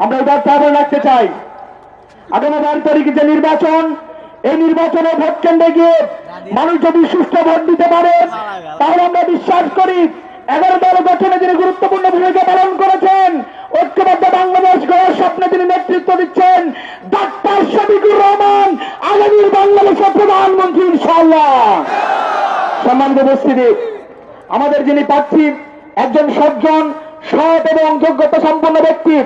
আমরা এবার খবর রাখতে চাই, আগামী 12 তারিখে যে নির্বাচন, এই নির্বাচনে ভোট কেন্দ্রে গিয়ে মানুষ যদি সুষ্ঠু ভোট দিতে পারে, তাহলে আমরা বিশ্বাস করি 11 দল গঠনে যিনি গুরুত্বপূর্ণ ভূমিকা পালন করেছেন, ঐক্যবদ্ধ বাংলাদেশ গড়ার স্বপ্নে যিনি নেতৃত্ব দিচ্ছেন, ডাক্তার শফিকুর রহমান আগামীর বাংলাদেশের প্রধানমন্ত্রী ইনশাআল্লাহ। সম্মানিত উপস্থিতি, আমাদের যিনি প্রার্থী একজন সজ্জন, সৎ এবং যোগ্যতা সম্পন্ন ব্যক্তি।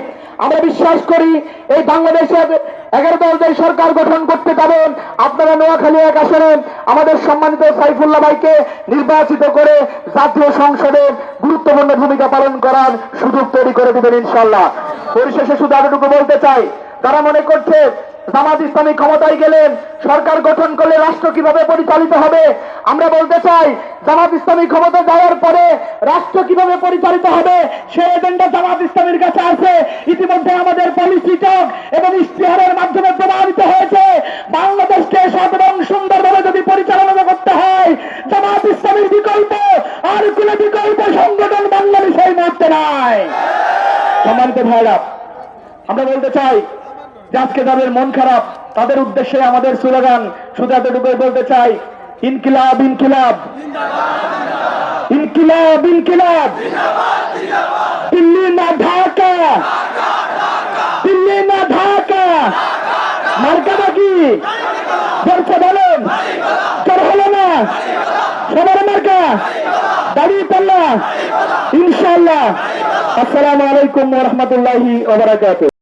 আমরা বিশ্বাস করি এই বাংলাদেশের 11 দল যে সরকার গঠন করতে যাবেন, আপনারা নোয়াখালী 1 আসনে আমাদের সম্মানিত সাইফুল্লাহ ভাইকে নির্বাচিত করে জাতীয় সংসদে গুরুত্বপূর্ণ ভূমিকা পালন করার সুযোগ তৈরি করে দেবেন ইনশাআল্লাহ। পরিশেষে শুধু এতটুকু বলতে চাই, যারা মনে করছে জামাত ইসলামী ক্ষমতায় গেলে সরকার গঠন করলে রাষ্ট্র কিভাবে পরিচালিত হবে, আমরা বলতে চাই জামাত ইসলামী ক্ষমতা যাওয়ার পরে রাষ্ট্র কিভাবে পরিচালিত হবে সেই এজেন্ডা জামাত ইসলামীর কাছে আছে। ইতিমধ্যে আমাদের পলিসি টক এবং ইশতেহারের মাধ্যমে প্রমাণিত হয়েছে, বাংলাদেশকে সৎ এবং সুন্দরভাবে যদি পরিচালনা করতে হয়, জামাত ইসলামীর বিকল্প আর কোনো বিকল্প সংগঠন বাংলাদেশে এই মুহূর্তে নাই। সম্মানিত ভাইরা, আমরা বলতে চাই যে আজকে যাদের মন খারাপ তাদের উদ্দেশ্যে আমাদের স্লোগান শুধু এতটুকুই বলতে চাই, ইনকিলাব ইনকিলাব ইনকিলাব ইনকিলাব, দিল্লি না ঢাকা, দিল্লি না ঢাকা, মার্কা বাকি জোরছে বলেন, জোর হলো না, সবার মার্কা দাঁড়িয়ে পাল্লা ইনশাআল্লাহ। আসসালামু আলাইকুম ওয়া রাহমাতুল্লাহি ওয়া বারাকাতুহু।